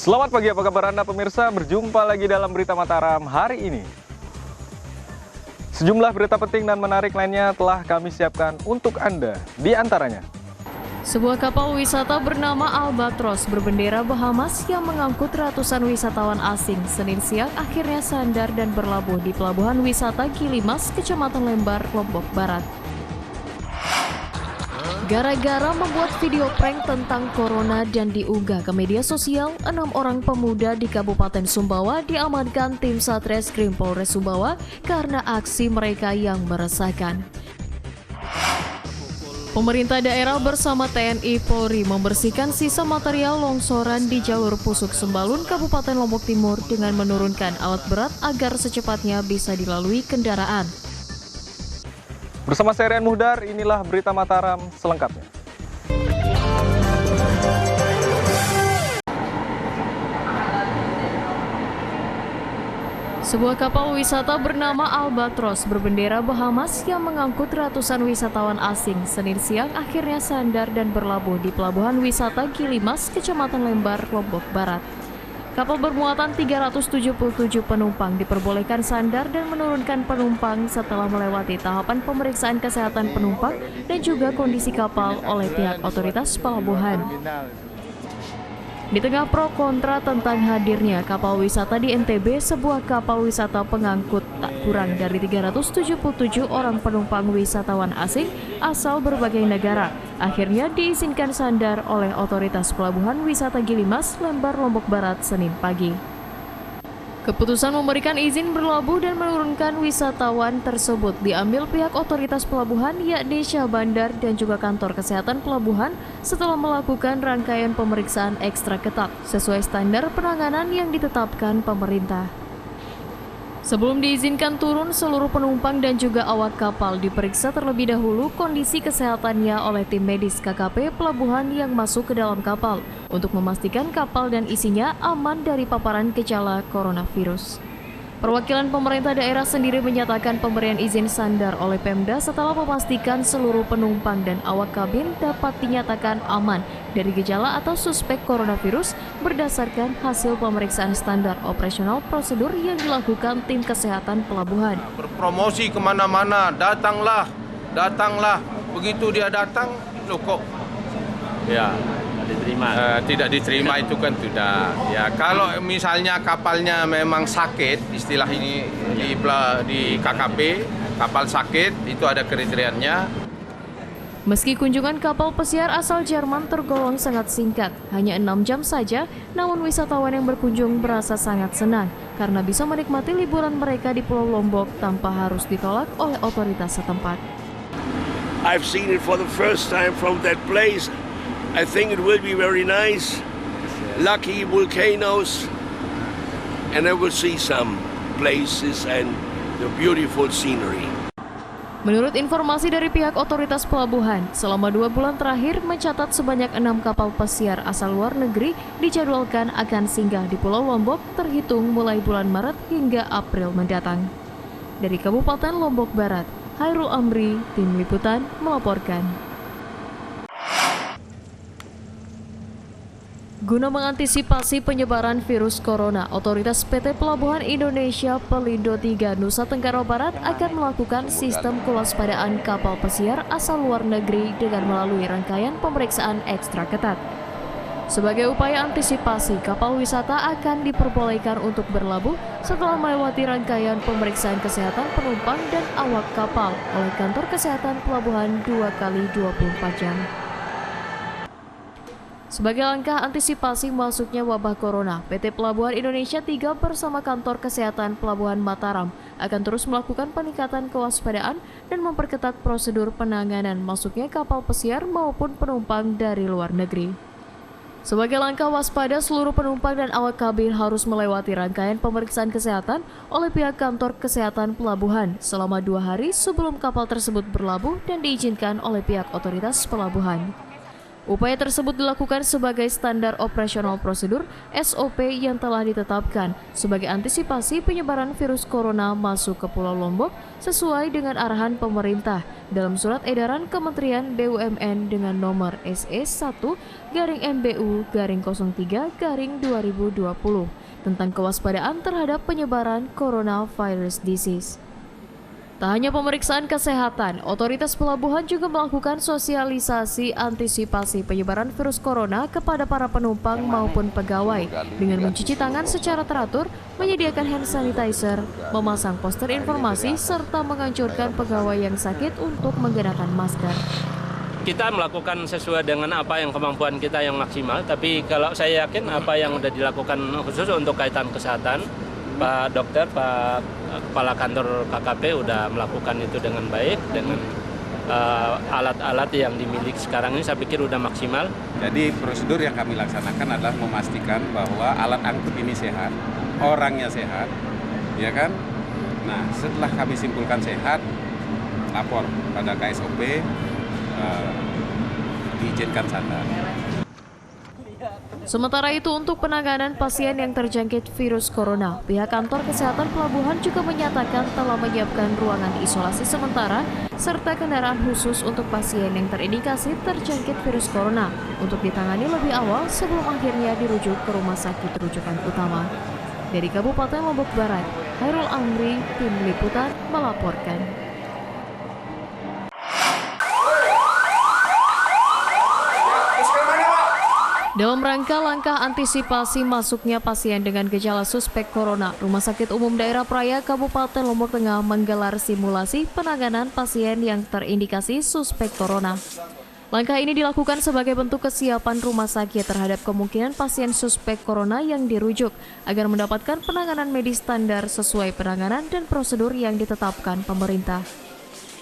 Selamat pagi, apa kabar Anda pemirsa? Berjumpa lagi dalam Berita Mataram hari ini. Sejumlah berita penting dan menarik lainnya telah kami siapkan untuk Anda. Di antaranya, sebuah kapal wisata bernama Albatros berbendera Bahamas yang mengangkut ratusan wisatawan asing Senin siang akhirnya sandar dan berlabuh di Pelabuhan Wisata Gilimas, Kecamatan Lembar, Lombok Barat. Gara-gara membuat video prank tentang corona dan diunggah ke media sosial, 6 orang pemuda di Kabupaten Sumbawa diamankan tim Satreskrim Polres Sumbawa karena aksi mereka yang meresahkan. Pemerintah daerah bersama TNI Polri membersihkan sisa material longsoran di jalur Pusuk Sembalun, Kabupaten Lombok Timur dengan menurunkan alat berat agar secepatnya bisa dilalui kendaraan. bersama saya Rian Muhdar, inilah Berita Mataram selengkapnya. Sebuah kapal wisata bernama Albatros berbendera Bahamas yang mengangkut ratusan wisatawan asing Senin siang akhirnya sandar dan berlabuh di Pelabuhan Wisata Gilimas, Kecamatan Lembar, Lombok Barat. Kapal bermuatan 377 penumpang diperbolehkan sandar dan menurunkan penumpang setelah melewati tahapan pemeriksaan kesehatan penumpang dan juga kondisi kapal oleh pihak otoritas pelabuhan. Di tengah pro kontra tentang hadirnya kapal wisata di NTB, sebuah kapal wisata pengangkut tak kurang dari 377 orang penumpang wisatawan asing asal berbagai negara akhirnya diizinkan sandar oleh otoritas Pelabuhan Wisata Gilimas, Lembar, Lombok Barat, Senin pagi. Keputusan memberikan izin berlabuh dan menurunkan wisatawan tersebut diambil pihak otoritas pelabuhan yakni Syah Bandar dan juga kantor kesehatan pelabuhan setelah melakukan rangkaian pemeriksaan ekstra ketat sesuai standar penanganan yang ditetapkan pemerintah. Sebelum diizinkan turun, seluruh penumpang dan juga awak kapal diperiksa terlebih dahulu kondisi kesehatannya oleh tim medis KKP pelabuhan yang masuk ke dalam kapal untuk memastikan kapal dan isinya aman dari paparan gejala coronavirus. Perwakilan pemerintah daerah sendiri menyatakan pemberian izin sandar oleh Pemda setelah memastikan seluruh penumpang dan awak kabin dapat dinyatakan aman dari gejala atau suspek coronavirus berdasarkan hasil pemeriksaan standar operasional prosedur yang dilakukan tim kesehatan pelabuhan. Berpromosi kemana-mana, datanglah. Begitu dia datang, loh kok ya tidak diterima itu kan tidak. Ya kalau misalnya kapalnya memang sakit, istilah ini di KKP, kapal sakit itu ada kriterianya. Meski kunjungan kapal pesiar asal Jerman tergolong sangat singkat, hanya 6 jam saja, namun wisatawan yang berkunjung merasa sangat senang karena bisa menikmati liburan mereka di Pulau Lombok tanpa harus ditolak oleh otoritas setempat. I've seen it for the first time from that place. I think it will be very nice. Lucky volcanoes, and I will see some places and the beautiful scenery. Menurut informasi dari pihak otoritas pelabuhan, selama 2 bulan terakhir mencatat sebanyak 6 kapal pesiar asal luar negeri dijadwalkan akan singgah di Pulau Lombok terhitung mulai bulan Maret hingga April mendatang. Dari Kabupaten Lombok Barat, Hairul Amri, Tim Liputan melaporkan. Guna mengantisipasi penyebaran virus corona, otoritas PT Pelabuhan Indonesia Pelindo 3 Nusa Tenggara Barat akan melakukan sistem kewaspadaan kapal pesiar asal luar negeri dengan melalui rangkaian pemeriksaan ekstra ketat. Sebagai upaya antisipasi, kapal wisata akan diperbolehkan untuk berlabuh setelah melewati rangkaian pemeriksaan kesehatan penumpang dan awak kapal oleh kantor kesehatan pelabuhan 2 kali 24 jam. Sebagai langkah antisipasi masuknya wabah corona, PT Pelabuhan Indonesia 3 bersama kantor kesehatan Pelabuhan Mataram akan terus melakukan peningkatan kewaspadaan dan memperketat prosedur penanganan masuknya kapal pesiar maupun penumpang dari luar negeri. Sebagai langkah waspada, seluruh penumpang dan awak kabin harus melewati rangkaian pemeriksaan kesehatan oleh pihak kantor kesehatan pelabuhan selama 2 hari sebelum kapal tersebut berlabuh dan diizinkan oleh pihak otoritas pelabuhan. Upaya tersebut dilakukan sebagai standar operasional prosedur (SOP) yang telah ditetapkan sebagai antisipasi penyebaran virus corona masuk ke Pulau Lombok sesuai dengan arahan pemerintah dalam surat edaran Kementerian BUMN dengan nomor SE1-MBU-03-2020 tentang kewaspadaan terhadap penyebaran coronavirus disease. Tak hanya pemeriksaan kesehatan, otoritas pelabuhan juga melakukan sosialisasi antisipasi penyebaran virus corona kepada para penumpang maupun pegawai dengan mencuci tangan secara teratur, menyediakan hand sanitizer, memasang poster informasi, serta menganjurkan pegawai yang sakit untuk menggunakan masker. Kita melakukan sesuai dengan apa yang kemampuan kita yang maksimal, tapi kalau saya yakin apa yang sudah dilakukan khusus untuk kaitan kesehatan, Pak Dokter, Pak Kepala Kantor KKP sudah melakukan itu dengan baik, dengan alat-alat yang dimiliki sekarang ini saya pikir sudah maksimal. Jadi prosedur yang kami laksanakan adalah memastikan bahwa alat angkut ini sehat, orangnya sehat, ya kan? Nah, setelah kami simpulkan sehat, lapor pada KSOP, diizinkan sandar. Sementara itu, untuk penanganan pasien yang terjangkit virus corona, pihak kantor kesehatan pelabuhan juga menyatakan telah menyiapkan ruangan isolasi sementara serta kendaraan khusus untuk pasien yang terindikasi terjangkit virus corona untuk ditangani lebih awal sebelum akhirnya dirujuk ke rumah sakit rujukan utama. Dari Kabupaten Lombok Barat, Hairul Amri, Tim Liputan melaporkan. Dalam rangka langkah antisipasi masuknya pasien dengan gejala suspek corona, Rumah Sakit Umum Daerah Praya Kabupaten Lombok Tengah menggelar simulasi penanganan pasien yang terindikasi suspek corona. Langkah ini dilakukan sebagai bentuk kesiapan rumah sakit terhadap kemungkinan pasien suspek corona yang dirujuk agar mendapatkan penanganan medis standar sesuai penanganan dan prosedur yang ditetapkan pemerintah.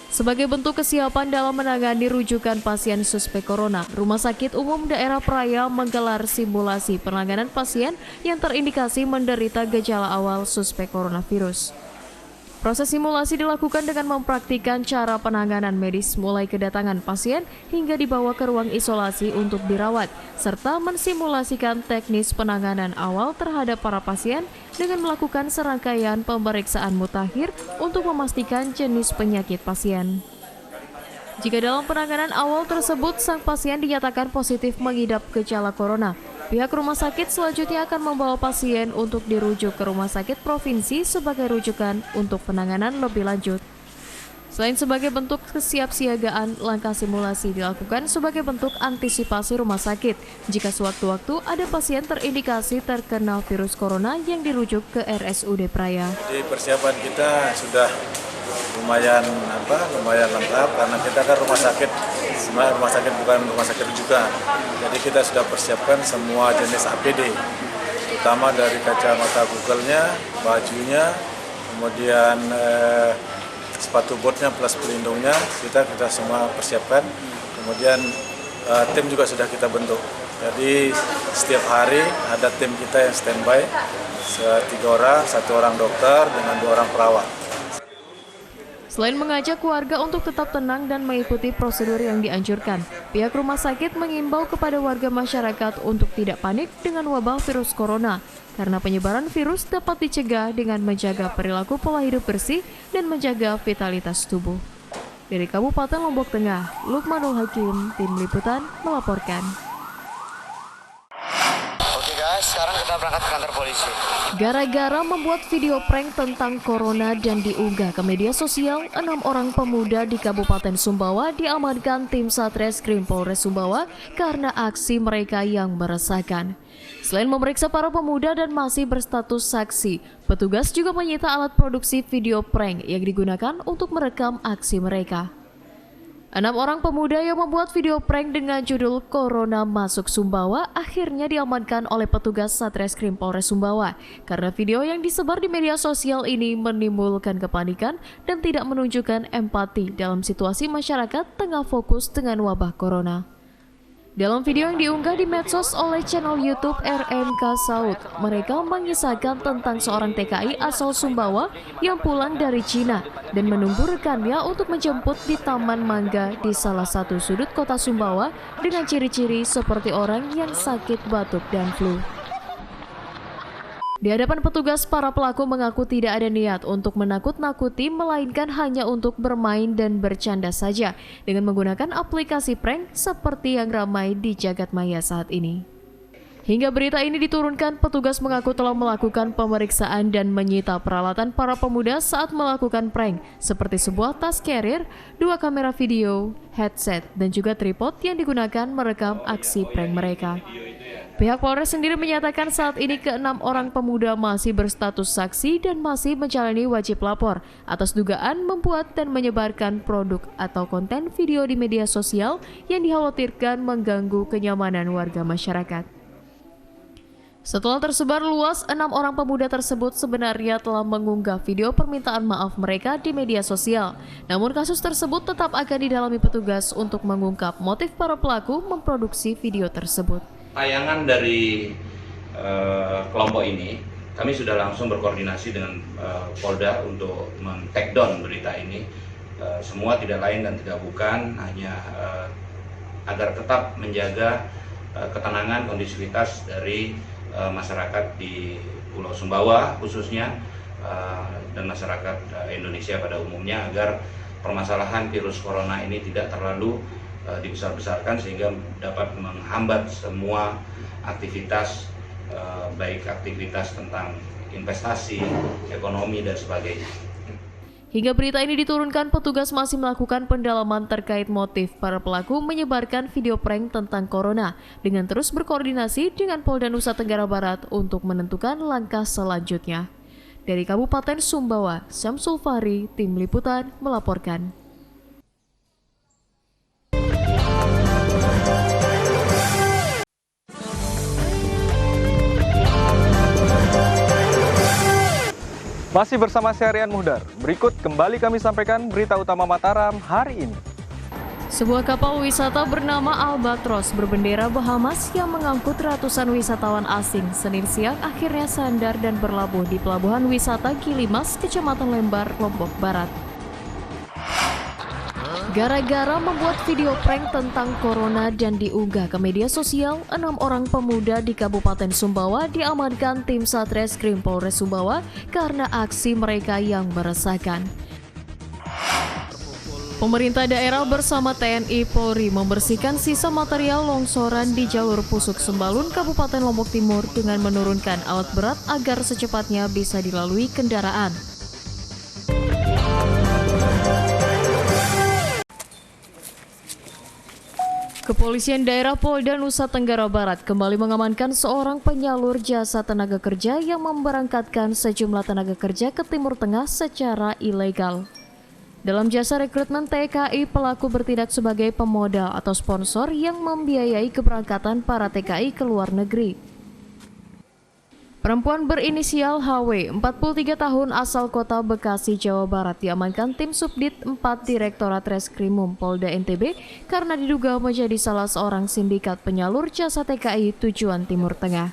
Sebagai bentuk kesiapan dalam menangani rujukan pasien suspek corona, Rumah Sakit Umum Daerah Praya menggelar simulasi penanganan pasien yang terindikasi menderita gejala awal suspek coronavirus. Proses simulasi dilakukan dengan mempraktikkan cara penanganan medis mulai kedatangan pasien hingga dibawa ke ruang isolasi untuk dirawat, serta mensimulasikan teknis penanganan awal terhadap para pasien dengan melakukan serangkaian pemeriksaan mutakhir untuk memastikan jenis penyakit pasien. Jika dalam penanganan awal tersebut sang pasien dinyatakan positif mengidap gejala corona, pihak rumah sakit selanjutnya akan membawa pasien untuk dirujuk ke rumah sakit provinsi sebagai rujukan untuk penanganan lebih lanjut. Selain sebagai bentuk kesiapsiagaan, langkah simulasi dilakukan sebagai bentuk antisipasi rumah sakit jika sewaktu-waktu ada pasien terindikasi terkena virus corona yang dirujuk ke RSUD Praya. Jadi persiapan kita sudah lumayan lengkap karena kita kan rumah sakit, sebenarnya rumah sakit bukan rumah sakit rujukan. Jadi kita sudah persiapkan semua jenis APD, terutama dari kacamata Google-nya, bajunya, kemudian sepatu botnya plus pelindungnya kita semua persiapkan. Kemudian tim juga sudah kita bentuk. Jadi setiap hari ada tim kita yang standby, 3 orang, 1 orang dokter dengan 2 orang perawat. Selain mengajak warga untuk tetap tenang dan mengikuti prosedur yang dianjurkan, pihak rumah sakit mengimbau kepada warga masyarakat untuk tidak panik dengan wabah virus corona, karena penyebaran virus dapat dicegah dengan menjaga perilaku pola hidup bersih dan menjaga vitalitas tubuh. Dari Kabupaten Lombok Tengah, Lukmanul Hakim, Tim Liputan melaporkan. Sekarang kita berangkat ke kantor polisi. Gara-gara membuat video prank tentang corona dan diunggah ke media sosial, 6 orang pemuda di Kabupaten Sumbawa diamankan tim Satreskrim Polres Sumbawa karena aksi mereka yang meresahkan. Selain memeriksa para pemuda dan masih berstatus saksi, petugas juga menyita alat produksi video prank yang digunakan untuk merekam aksi mereka. 6 orang pemuda yang membuat video prank dengan judul Corona Masuk Sumbawa akhirnya diamankan oleh petugas Satreskrim Polres Sumbawa karena video yang disebar di media sosial ini menimbulkan kepanikan dan tidak menunjukkan empati dalam situasi masyarakat tengah fokus dengan wabah corona. Dalam video yang diunggah di medsos oleh channel YouTube RMK Saud, mereka mengisahkan tentang seorang TKI asal Sumbawa yang pulang dari Cina dan menunggu rekannya untuk menjemput di Taman Mangga di salah satu sudut kota Sumbawa dengan ciri-ciri seperti orang yang sakit batuk dan flu. Di hadapan petugas, para pelaku mengaku tidak ada niat untuk menakut-nakuti, melainkan hanya untuk bermain dan bercanda saja dengan menggunakan aplikasi prank seperti yang ramai di jagat maya saat ini. Hingga berita ini diturunkan, petugas mengaku telah melakukan pemeriksaan dan menyita peralatan para pemuda saat melakukan prank, seperti sebuah tas carrier, 2 kamera video, headset, dan juga tripod yang digunakan merekam aksi prank mereka. Pihak Polres sendiri menyatakan saat ini ke-6 orang pemuda masih berstatus saksi dan masih menjalani wajib lapor atas dugaan membuat dan menyebarkan produk atau konten video di media sosial yang dikhawatirkan mengganggu kenyamanan warga masyarakat. Setelah tersebar luas, 6 orang pemuda tersebut sebenarnya telah mengunggah video permintaan maaf mereka di media sosial. Namun kasus tersebut tetap akan didalami petugas untuk mengungkap motif para pelaku memproduksi video tersebut. Tayangan dari kelompok ini, kami sudah langsung berkoordinasi dengan Polda untuk men-take down berita ini. Semua tidak lain dan tidak bukan, hanya agar tetap menjaga ketenangan, kondisivitas dari masyarakat di Pulau Sumbawa khususnya dan masyarakat Indonesia pada umumnya, agar permasalahan virus corona ini tidak terlalu dibesar-besarkan sehingga dapat menghambat semua aktivitas, baik aktivitas tentang investasi, ekonomi, dan sebagainya. Hingga berita ini diturunkan, petugas masih melakukan pendalaman terkait motif para pelaku menyebarkan video prank tentang corona dengan terus berkoordinasi dengan Polda Nusa Tenggara Barat untuk menentukan langkah selanjutnya. Dari Kabupaten Sumbawa, Syamsul Fahri, Tim Liputan melaporkan. Masih bersama saya Rian Muhdar. Berikut kembali kami sampaikan berita utama Mataram hari ini. Sebuah kapal wisata bernama Albatros berbendera Bahamas yang mengangkut ratusan wisatawan asing Senin siang akhirnya sandar dan berlabuh di Pelabuhan Wisata Gilimas, Kecamatan Lembar, Lombok Barat. Gara-gara membuat video prank tentang corona dan diunggah ke media sosial, 6 orang pemuda di Kabupaten Sumbawa diamankan tim Satreskrim Polres Sumbawa karena aksi mereka yang meresahkan. Pemerintah daerah bersama TNI Polri membersihkan sisa material longsoran di jalur Pusuk Sembalun, Kabupaten Lombok Timur dengan menurunkan alat berat agar secepatnya bisa dilalui kendaraan. Kepolisian daerah Polda Nusa Tenggara Barat kembali mengamankan seorang penyalur jasa tenaga kerja yang memberangkatkan sejumlah tenaga kerja ke Timur Tengah secara ilegal. Dalam jasa rekrutmen TKI, pelaku bertindak sebagai pemodal atau sponsor yang membiayai keberangkatan para TKI ke luar negeri. Perempuan berinisial HW, 43 tahun, asal kota Bekasi, Jawa Barat, diamankan tim Subdit 4 Direktorat Reskrimum Polda NTB karena diduga menjadi salah seorang sindikat penyalur jasa TKI tujuan Timur Tengah.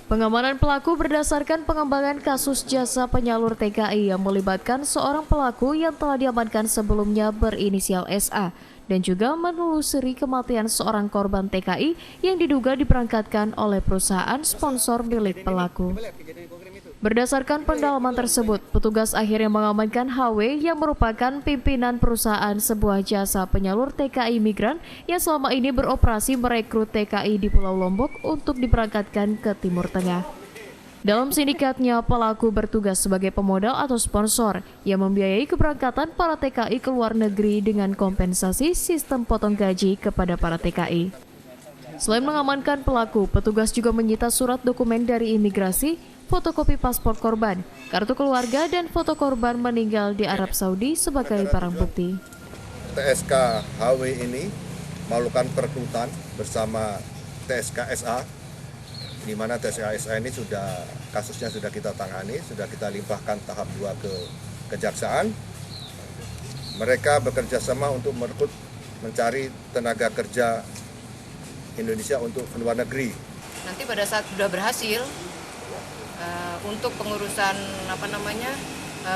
Pengamanan pelaku berdasarkan pengembangan kasus jasa penyalur TKI yang melibatkan seorang pelaku yang telah diamankan sebelumnya berinisial SA dan juga menelusuri kematian seorang korban TKI yang diduga diberangkatkan oleh perusahaan sponsor milik pelaku. Berdasarkan pendalaman tersebut, petugas akhirnya mengamankan HW yang merupakan pimpinan perusahaan sebuah jasa penyalur TKI migran yang selama ini beroperasi merekrut TKI di Pulau Lombok untuk diberangkatkan ke Timur Tengah. Dalam sindikatnya, pelaku bertugas sebagai pemodal atau sponsor yang membiayai keberangkatan para TKI ke luar negeri dengan kompensasi sistem potong gaji kepada para TKI. Selain mengamankan pelaku, petugas juga menyita surat dokumen dari imigrasi, fotokopi paspor korban, kartu keluarga, dan foto korban meninggal di Arab Saudi sebagai barang bukti. TSK HW ini melakukan perekrutan bersama TSK SA, di mana TSK SA ini kasusnya sudah kita tangani, sudah kita limpahkan tahap 2 ke Kejaksaan. Mereka bekerja sama untuk merekrut, mencari tenaga kerja Indonesia untuk luar negeri. Nanti pada saat sudah berhasil untuk pengurusan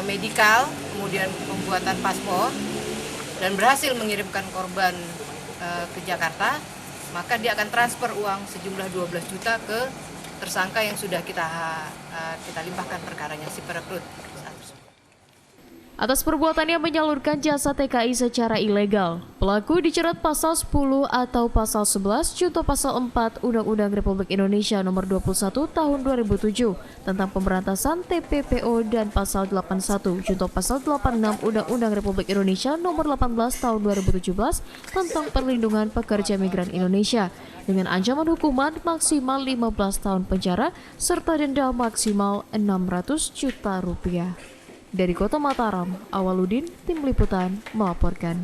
medikal, kemudian pembuatan paspor dan berhasil mengirimkan korban ke Jakarta, maka dia akan transfer uang sejumlah 12 juta ke tersangka yang sudah kita limpahkan perkaranya, si perekrut. Atas perbuatannya menyalurkan jasa TKI secara ilegal, pelaku dijerat pasal 10 atau pasal 11 junto pasal 4 Undang-Undang Republik Indonesia Nomor 21 Tahun 2007 tentang pemberantasan TPPO dan pasal 81 junto pasal 86 Undang-Undang Republik Indonesia Nomor 18 Tahun 2017 tentang perlindungan pekerja migran Indonesia dengan ancaman hukuman maksimal 15 tahun penjara serta denda maksimal 600 juta rupiah. Dari Kota Mataram, Awaludin, Tim Liputan, melaporkan.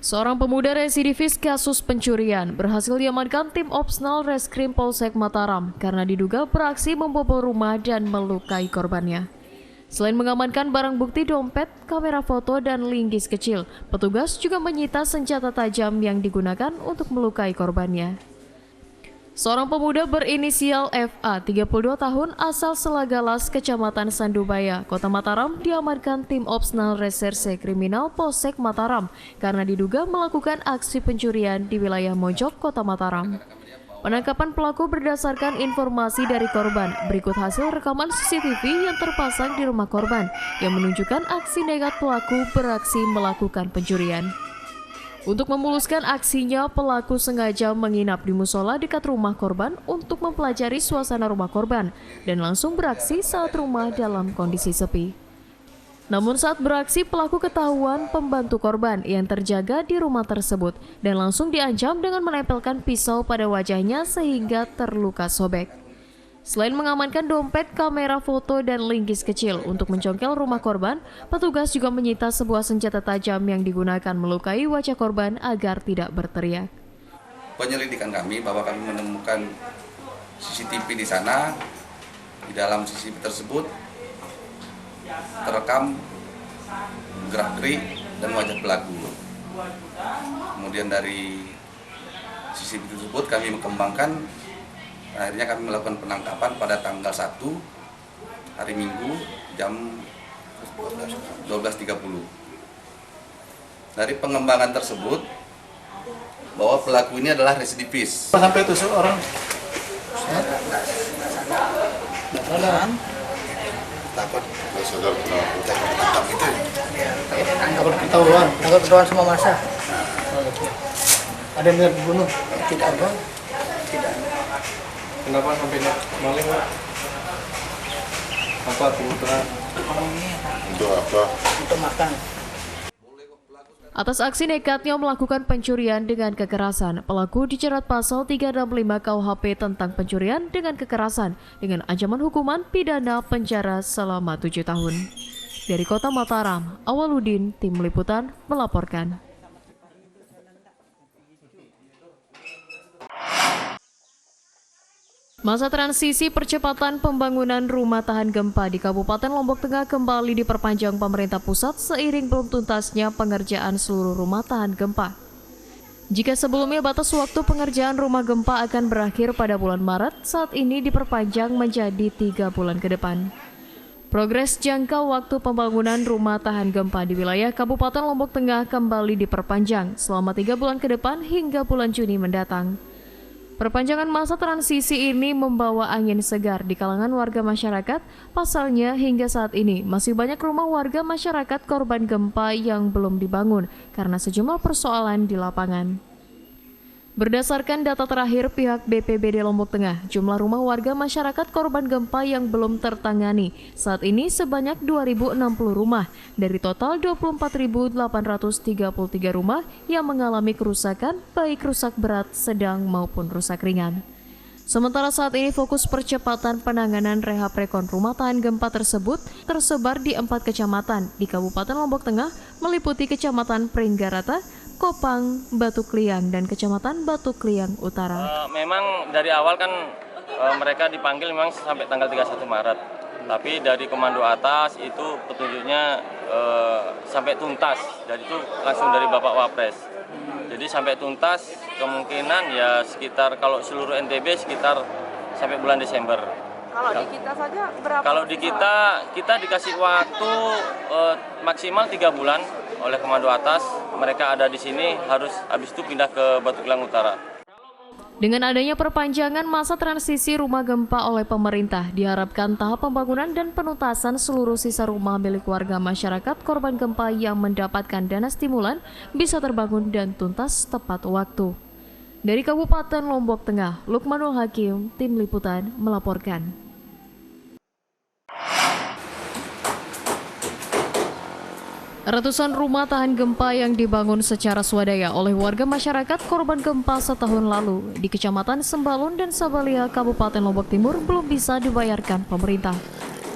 Seorang pemuda residivis kasus pencurian berhasil diamankan tim Opsnal Reskrim Polsek Mataram karena diduga beraksi membobol rumah dan melukai korbannya. Selain mengamankan barang bukti dompet, kamera foto, dan linggis kecil, petugas juga menyita senjata tajam yang digunakan untuk melukai korbannya. Seorang pemuda berinisial FA, 32 tahun, asal Selagalas, Kecamatan Sandubaya, Kota Mataram, diamankan tim Opsnal Reserse Kriminal Polsek Mataram karena diduga melakukan aksi pencurian di wilayah Mojok, Kota Mataram. Penangkapan pelaku berdasarkan informasi dari korban. Berikut hasil rekaman CCTV yang terpasang di rumah korban yang menunjukkan aksi nekat pelaku beraksi melakukan pencurian. Untuk memuluskan aksinya, pelaku sengaja menginap di musola dekat rumah korban untuk mempelajari suasana rumah korban dan langsung beraksi saat rumah dalam kondisi sepi. Namun saat beraksi, pelaku ketahuan pembantu korban yang terjaga di rumah tersebut dan langsung diancam dengan menempelkan pisau pada wajahnya sehingga terluka sobek. Selain mengamankan dompet, kamera foto, dan linggis kecil untuk mencongkel rumah korban, petugas juga menyita sebuah senjata tajam yang digunakan melukai wajah korban agar tidak berteriak. Penyelidikan kami bahwa kami menemukan CCTV di sana. Di dalam CCTV tersebut terekam gerak-gerik dan wajah pelaku. Kemudian dari CCTV tersebut kami mengembangkan. Akhirnya kami melakukan penangkapan pada tanggal 1 hari Minggu jam 12.30. Dari pengembangan tersebut bahwa pelaku ini adalah residivis. Sampai tusuk orang. Takut saudara tangkap itu. Takut ketahuan sama masa. Ada niat bunuh? Tidak ada. Tidak. Kenapa sampai maling, Pak? Apa kebutuhan? Untuk apa? Untuk makan. Atas aksi nekatnya melakukan pencurian dengan kekerasan, pelaku dijerat pasal 365 KUHP tentang pencurian dengan kekerasan dengan ancaman hukuman pidana penjara selama 7 tahun. Dari Kota Mataram, Awaludin, Tim Liputan, melaporkan. Masa transisi percepatan pembangunan rumah tahan gempa di Kabupaten Lombok Tengah kembali diperpanjang pemerintah pusat seiring belum tuntasnya pengerjaan seluruh rumah tahan gempa. Jika sebelumnya batas waktu pengerjaan rumah gempa akan berakhir pada bulan Maret, saat ini diperpanjang menjadi 3 bulan ke depan. Progres jangka waktu pembangunan rumah tahan gempa di wilayah Kabupaten Lombok Tengah kembali diperpanjang selama 3 bulan ke depan hingga bulan Juni mendatang. Perpanjangan masa transisi ini membawa angin segar di kalangan warga masyarakat. Pasalnya, hingga saat ini masih banyak rumah warga masyarakat korban gempa yang belum dibangun karena sejumlah persoalan di lapangan. Berdasarkan data terakhir pihak BPBD Lombok Tengah, jumlah rumah warga masyarakat korban gempa yang belum tertangani saat ini sebanyak 2.060 rumah dari total 24.833 rumah yang mengalami kerusakan baik rusak berat, sedang maupun rusak ringan. Sementara saat ini fokus percepatan penanganan rehab rekon rumah tahan gempa tersebut tersebar di 4 kecamatan di Kabupaten Lombok Tengah meliputi Kecamatan Pringgarata, Kopang, Batu Kliang, dan Kecamatan Batu Kliang Utara. Memang dari awal kan mereka dipanggil memang sampai tanggal 31 Maret. Tapi dari komando atas itu petunjuknya sampai tuntas. Jadi itu langsung dari Bapak Wapres. Jadi sampai tuntas kemungkinan ya sekitar kalau seluruh NTB sekitar sampai bulan Desember. Kalau di kita saja berapa? Kalau di kita dikasih waktu maksimal 3 bulan oleh Komando Atas. Mereka ada di sini harus habis itu pindah ke Batu Kilang Utara. Dengan adanya perpanjangan masa transisi rumah gempa oleh pemerintah, diharapkan tahap pembangunan dan penuntasan seluruh sisa rumah milik warga masyarakat korban gempa yang mendapatkan dana stimulan bisa terbangun dan tuntas tepat waktu. Dari Kabupaten Lombok Tengah, Lukmanul Hakim, Tim Liputan melaporkan. Ratusan rumah tahan gempa yang dibangun secara swadaya oleh warga masyarakat korban gempa setahun lalu di Kecamatan Sembalun dan Sabalia, Kabupaten Lombok Timur belum bisa dibayarkan pemerintah.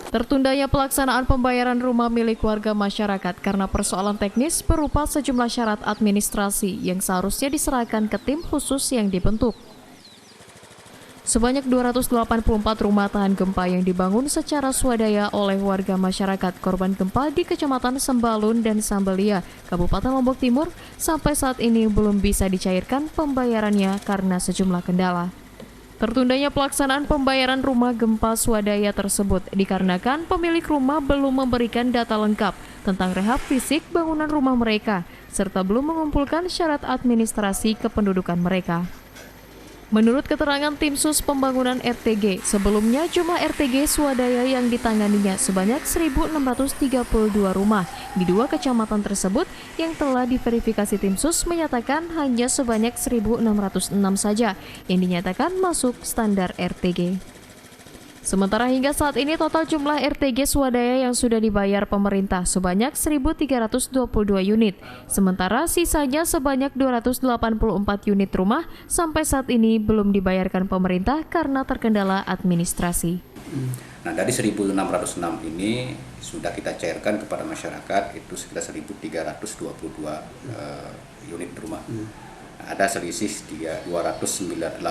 Tertundanya pelaksanaan pembayaran rumah milik warga masyarakat karena persoalan teknis berupa sejumlah syarat administrasi yang seharusnya diserahkan ke tim khusus yang dibentuk. Sebanyak 284 rumah tahan gempa yang dibangun secara swadaya oleh warga masyarakat korban gempa di Kecamatan Sembalun dan Sambalia, Kabupaten Lombok Timur, sampai saat ini belum bisa dicairkan pembayarannya karena sejumlah kendala. Tertundanya pelaksanaan pembayaran rumah gempa swadaya tersebut dikarenakan pemilik rumah belum memberikan data lengkap tentang rehab fisik bangunan rumah mereka, serta belum mengumpulkan syarat administrasi kependudukan mereka. Menurut keterangan tim sus pembangunan RTG, sebelumnya jumlah RTG swadaya yang ditanganinya sebanyak 1.632 rumah di 2 kecamatan tersebut yang telah diverifikasi tim sus menyatakan hanya sebanyak 1.606 saja yang dinyatakan masuk standar RTG. Sementara hingga saat ini total jumlah RTG swadaya yang sudah dibayar pemerintah sebanyak 1.322 unit, sementara sisanya sebanyak 284 unit rumah sampai saat ini belum dibayarkan pemerintah karena terkendala administrasi. Nah, dari 1.606 ini sudah kita cairkan kepada masyarakat itu sekitar 1.322 unit rumah. Ada selisih 284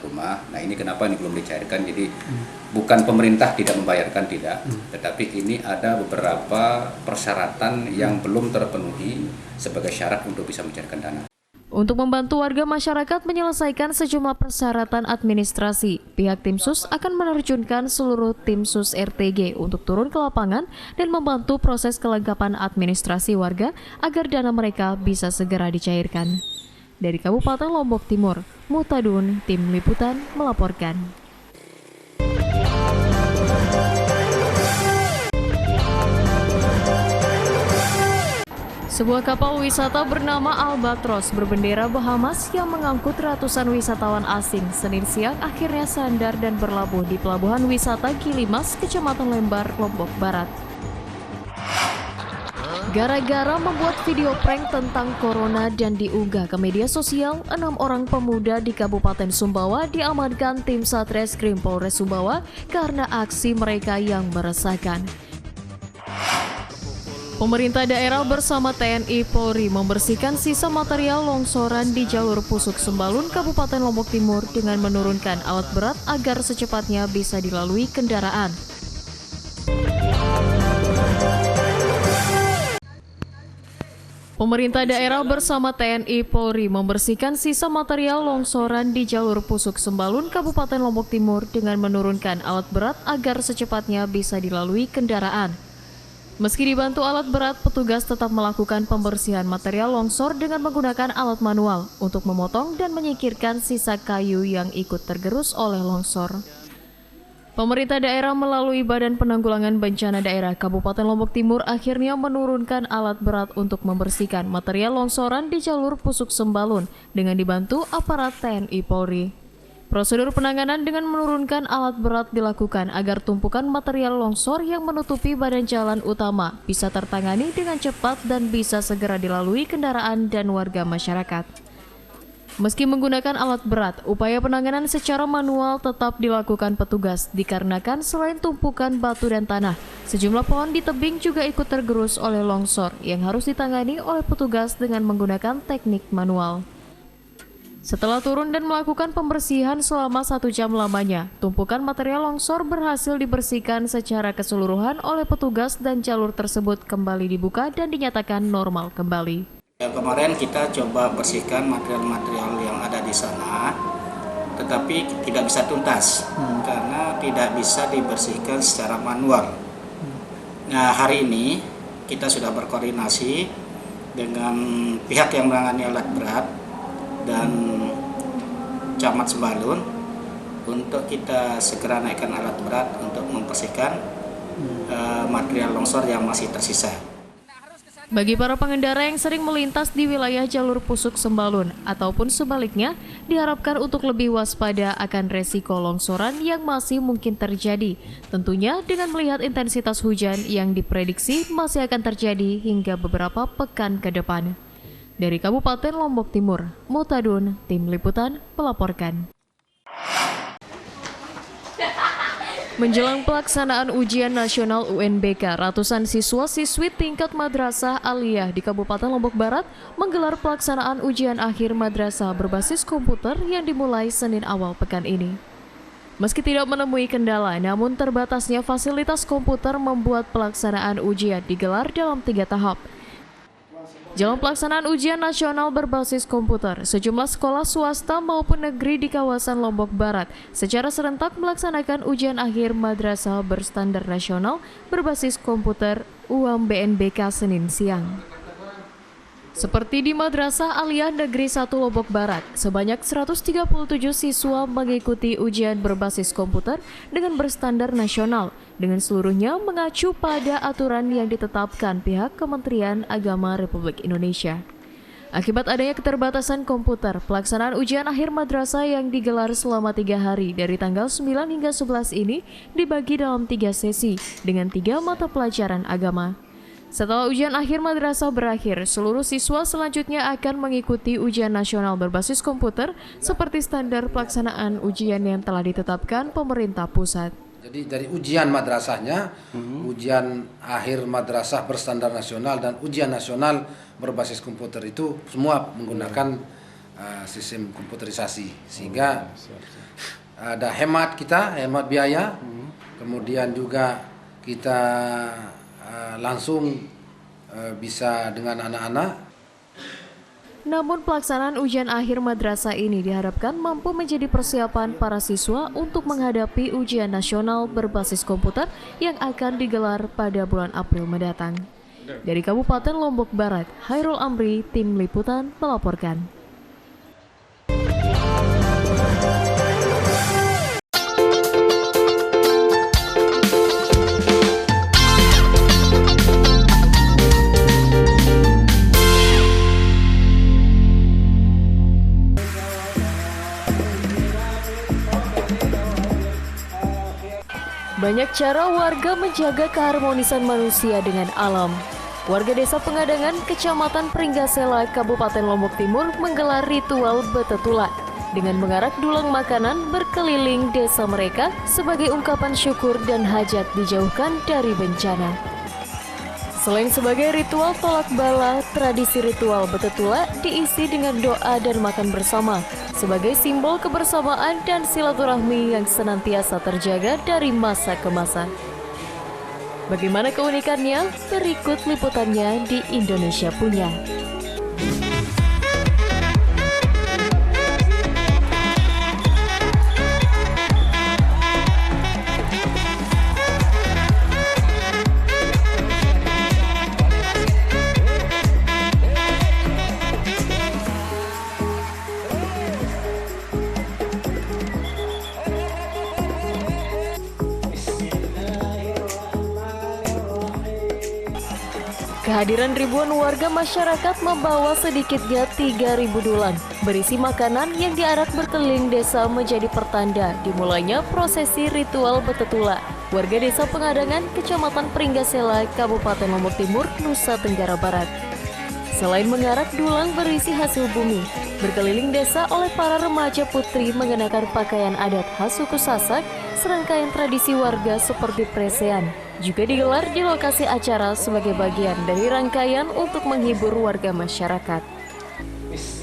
rumah. Nah, ini kenapa ini belum dicairkan? Jadi bukan pemerintah tidak membayarkan, tidak, tetapi ini ada beberapa persyaratan yang belum terpenuhi sebagai syarat untuk bisa mencairkan dana. Untuk membantu warga masyarakat menyelesaikan sejumlah persyaratan administrasi, pihak tim sus akan menerjunkan seluruh tim sus RTG untuk turun ke lapangan dan membantu proses kelengkapan administrasi warga agar dana mereka bisa segera dicairkan. Dari Kabupaten Lombok Timur, Mutadun, Tim Liputan melaporkan. Sebuah kapal wisata bernama Albatros berbendera Bahamas yang mengangkut ratusan wisatawan asing Senin siang akhirnya sandar dan berlabuh di Pelabuhan Wisata Gilimas, Kecamatan Lembar, Lombok Barat. Gara-gara membuat video prank tentang corona dan diunggah ke media sosial, 6 orang pemuda di Kabupaten Sumbawa diamankan tim Satreskrim Polres Sumbawa karena aksi mereka yang meresahkan. Pemerintah daerah bersama TNI Polri membersihkan sisa material longsoran di jalur Pusuk Sembalun, Kabupaten Lombok Timur dengan menurunkan alat berat agar secepatnya bisa dilalui kendaraan. Pemerintah daerah bersama TNI Polri membersihkan sisa material longsoran di jalur Pusuk Sembalun, Kabupaten Lombok Timur dengan menurunkan alat berat agar secepatnya bisa dilalui kendaraan. Meski dibantu alat berat, petugas tetap melakukan pembersihan material longsor dengan menggunakan alat manual untuk memotong dan menyingkirkan sisa kayu yang ikut tergerus oleh longsor. Pemerintah daerah melalui Badan Penanggulangan Bencana Daerah Kabupaten Lombok Timur akhirnya menurunkan alat berat untuk membersihkan material longsoran di jalur Pusuk Sembalun dengan dibantu aparat TNI Polri. Prosedur penanganan dengan menurunkan alat berat dilakukan agar tumpukan material longsor yang menutupi badan jalan utama bisa tertangani dengan cepat dan bisa segera dilalui kendaraan dan warga masyarakat. Meski menggunakan alat berat, upaya penanganan secara manual tetap dilakukan petugas dikarenakan selain tumpukan batu dan tanah, sejumlah pohon di tebing juga ikut tergerus oleh longsor yang harus ditangani oleh petugas dengan menggunakan teknik manual. Setelah turun dan melakukan pembersihan selama 1 jam lamanya, tumpukan material longsor berhasil dibersihkan secara keseluruhan oleh petugas dan jalur tersebut kembali dibuka dan dinyatakan normal kembali. Kemarin kita coba bersihkan material-material yang ada di sana, tetapi tidak bisa tuntas karena tidak bisa dibersihkan secara manual. Nah, hari ini kita sudah berkoordinasi dengan pihak yang menangani alat berat dan Camat Sembalun untuk kita segera naikkan alat berat untuk membersihkan material longsor yang masih tersisa. Bagi para pengendara yang sering melintas di wilayah jalur Pusuk Sembalun ataupun sebaliknya, diharapkan untuk lebih waspada akan resiko longsoran yang masih mungkin terjadi. Tentunya dengan melihat intensitas hujan yang diprediksi masih akan terjadi hingga beberapa pekan ke depan. Dari Kabupaten Lombok Timur, Mutadun, Tim Liputan, melaporkan. Menjelang pelaksanaan ujian nasional UNBK, ratusan siswa-siswi tingkat Madrasah Aliyah di Kabupaten Lombok Barat menggelar pelaksanaan ujian akhir madrasah berbasis komputer yang dimulai Senin awal pekan ini. Meski tidak menemui kendala, namun terbatasnya fasilitas komputer membuat pelaksanaan ujian digelar dalam 3 tahap. Dalam pelaksanaan ujian nasional berbasis komputer, sejumlah sekolah swasta maupun negeri di kawasan Lombok Barat secara serentak melaksanakan ujian akhir madrasah berstandar nasional berbasis komputer UMBNBK Senin siang. Seperti di Madrasah Aliyah Negeri 1 Lombok Barat, sebanyak 137 siswa mengikuti ujian berbasis komputer dengan berstandar nasional, dengan seluruhnya mengacu pada aturan yang ditetapkan pihak Kementerian Agama Republik Indonesia. Akibat adanya keterbatasan komputer, pelaksanaan ujian akhir madrasah yang digelar selama 3 hari dari tanggal 9 hingga 11 ini dibagi dalam 3 sesi dengan 3 mata pelajaran agama. Setelah ujian akhir madrasah berakhir, seluruh siswa selanjutnya akan mengikuti ujian nasional berbasis komputer seperti standar pelaksanaan ujian yang telah ditetapkan pemerintah pusat. Jadi dari ujian madrasahnya, ujian akhir madrasah berstandar nasional dan ujian nasional berbasis komputer itu semua menggunakan sistem komputerisasi, sehingga ada hemat biaya, kemudian juga kita langsung bisa dengan anak-anak. Namun pelaksanaan ujian akhir madrasah ini diharapkan mampu menjadi persiapan para siswa untuk menghadapi ujian nasional berbasis komputer yang akan digelar pada bulan April mendatang. Dari Kabupaten Lombok Barat, Hairul Amri, Tim Liputan melaporkan. Banyak cara warga menjaga keharmonisan manusia dengan alam. Warga Desa Pengadangan, Kecamatan Pringgasela, Kabupaten Lombok Timur menggelar ritual betetulat dengan mengarak dulang makanan berkeliling desa mereka sebagai ungkapan syukur dan hajat dijauhkan dari bencana. Selain sebagai ritual tolak bala, tradisi ritual betetula diisi dengan doa dan makan bersama sebagai simbol kebersamaan dan silaturahmi yang senantiasa terjaga dari masa ke masa. Bagaimana keunikannya? Berikut liputannya di Indonesia Punya. Kehadiran ribuan warga masyarakat membawa sedikitnya 3.000 dulang berisi makanan yang diarak berkeliling desa menjadi pertanda dimulainya prosesi ritual betetula. Warga Desa Pengadangan, Kecamatan Pringgasela, Kabupaten Lombok Timur, Nusa Tenggara Barat. Selain mengarak dulang berisi hasil bumi, berkeliling desa oleh para remaja putri mengenakan pakaian adat khas suku Sasak, serangkaian tradisi warga seperti presean juga digelar di lokasi acara sebagai bagian dari rangkaian untuk menghibur warga masyarakat.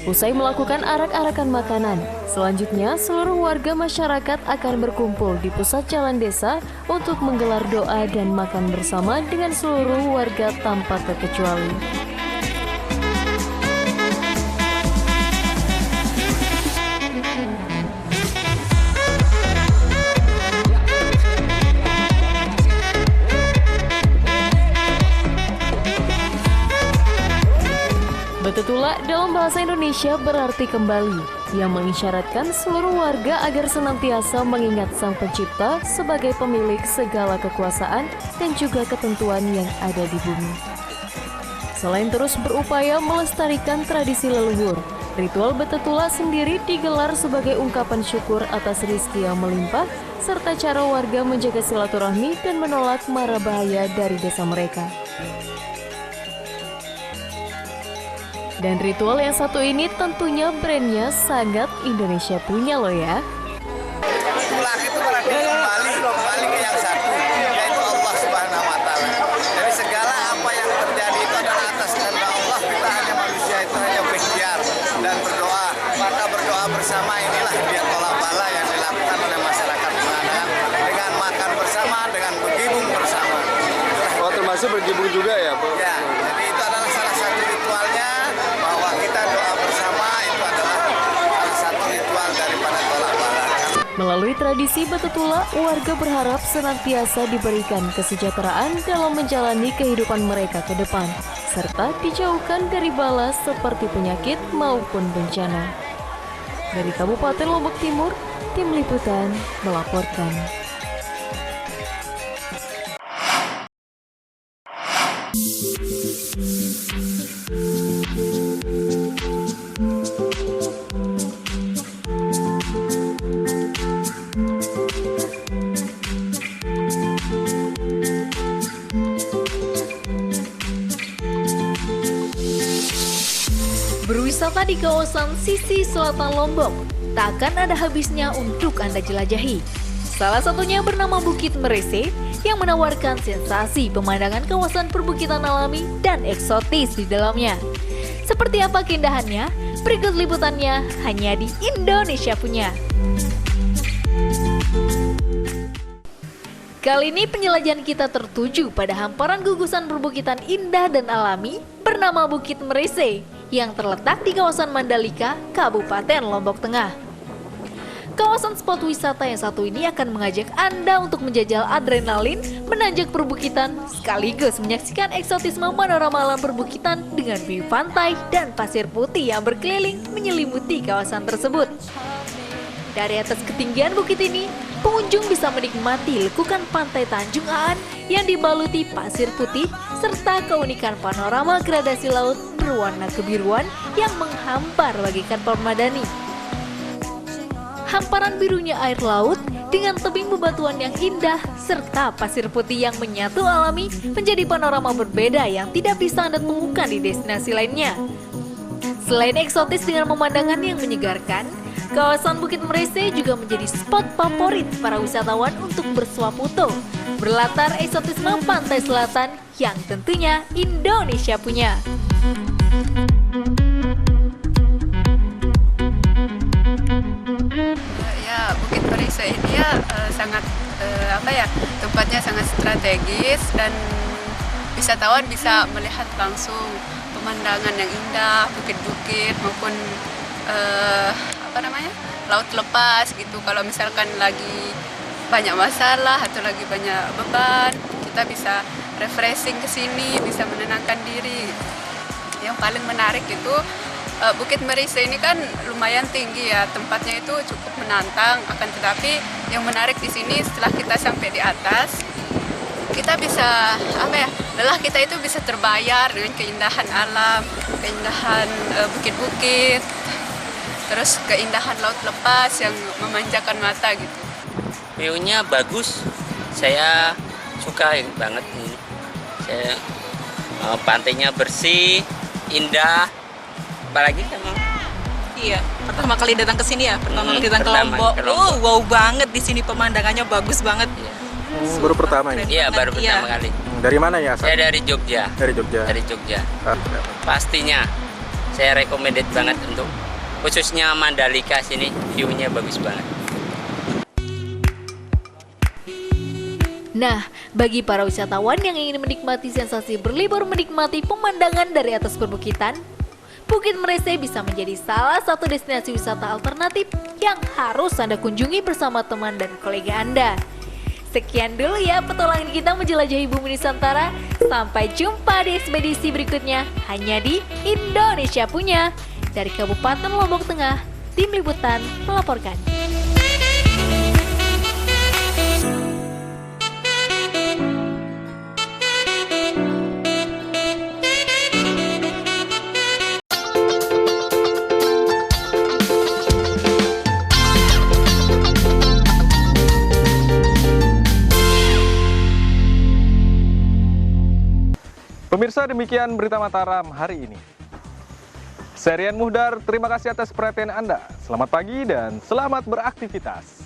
Usai melakukan arak-arakan makanan, selanjutnya seluruh warga masyarakat akan berkumpul di pusat jalan desa untuk menggelar doa dan makan bersama dengan seluruh warga tanpa terkecuali. Betetula dalam bahasa Indonesia berarti kembali, yang mengisyaratkan seluruh warga agar senantiasa mengingat Sang Pencipta sebagai pemilik segala kekuasaan dan juga ketentuan yang ada di bumi. Selain terus berupaya melestarikan tradisi leluhur, ritual Betetula sendiri digelar sebagai ungkapan syukur atas rezeki yang melimpah, serta cara warga menjaga silaturahmi dan menolak mara bahaya dari desa mereka. Dan ritual yang satu ini tentunya brandnya sangat Indonesia punya loh ya. Pulang itu berarti kembali ke yang satu, yaitu Allah Subhanahu wa Ta'ala. Jadi segala apa yang terjadi itu adalah atas kehendak Allah. Kita hanya manusia itu hanya berikhtiar dan berdoa. Maka berdoa bersama inilah dia tolak bala yang dilakukan oleh masyarakat Pengadaan dengan makan bersama, dengan bergibung bersama. Oh, termasuk bergibung juga ya, Bu? Ya, jadi itu adalah salah satu ritualnya. Bahwa kita doa bersama itu adalah salah satu ritual daripada tolak bala. Melalui tradisi Betetula, warga berharap senantiasa diberikan kesejahteraan dalam menjalani kehidupan mereka ke depan, serta dijauhkan dari bala seperti penyakit maupun bencana. Dari Kabupaten Lombok Timur, Tim Liputan melaporkan. Berwisata di kawasan sisi selatan Lombok tak akan ada habisnya untuk Anda jelajahi. Salah satunya bernama Bukit Merese yang menawarkan sensasi pemandangan kawasan perbukitan alami dan eksotis di dalamnya. Seperti apa keindahannya? Berikut liputannya hanya di Indonesia Punya. Kali ini penjelajahan kita tertuju pada hamparan gugusan perbukitan indah dan alami bernama Bukit Merese yang terletak di kawasan Mandalika, Kabupaten Lombok Tengah. Kawasan spot wisata yang satu ini akan mengajak Anda untuk menjajal adrenalin, menanjak perbukitan, sekaligus menyaksikan eksotisme panorama alam perbukitan dengan view pantai dan pasir putih yang berkeliling menyelimuti kawasan tersebut. Dari atas ketinggian bukit ini, pengunjung bisa menikmati lekukan pantai Tanjung Aan yang dibaluti pasir putih serta keunikan panorama gradasi laut berwarna kebiruan yang menghampar bagaikan permadani. Hamparan birunya air laut dengan tebing bebatuan yang indah serta pasir putih yang menyatu alami menjadi panorama berbeda yang tidak bisa Anda temukan di destinasi lainnya. Selain eksotis dengan pemandangan yang menyegarkan, kawasan Bukit Merese juga menjadi spot favorit para wisatawan untuk bersuap foto berlatar eksotisme pantai selatan yang tentunya Indonesia punya. Ya, Bukit Merese ini ya sangat tempatnya sangat strategis dan wisatawan bisa melihat langsung pemandangan yang indah, bukit-bukit maupun laut lepas gitu. Kalau misalkan lagi banyak masalah atau lagi banyak beban, kita bisa refreshing ke sini, bisa menenangkan diri. Yang paling menarik itu Bukit Merese ini kan lumayan tinggi ya, tempatnya itu cukup menantang. Akan tetapi yang menarik di sini setelah kita sampai di atas, kita bisa lelah kita itu bisa terbayar dengan keindahan alam, keindahan bukit-bukit, terus keindahan laut lepas yang memanjakan mata gitu. View-nya bagus, saya suka banget ini. Pantainya bersih, indah, apalagi emang. Iya, pertama kali datang ke sini ya, pertama kali datang ke Lombok. Wow banget di sini, pemandangannya bagus banget. Baru pertama ini? Iya, baru pertama kali. Dari mana ya? Saya dari Jogja. Dari Jogja. Dari Jogja. Pastinya saya recommended banget untuk khususnya Mandalika sini, view-nya bagus banget. Nah, bagi para wisatawan yang ingin menikmati sensasi berlibur menikmati pemandangan dari atas perbukitan, Bukit Merese bisa menjadi salah satu destinasi wisata alternatif yang harus Anda kunjungi bersama teman dan kolega Anda. Sekian dulu ya petualangan kita menjelajahi bumi Nusantara. Sampai jumpa di ekspedisi berikutnya hanya di Indonesia Punya. Dari Kabupaten Lombok Tengah, Tim Liputan melaporkan. Pemirsa, demikian berita Mataram hari ini. Saya Rian Muhdar, terima kasih atas perhatian Anda. Selamat pagi dan selamat beraktivitas.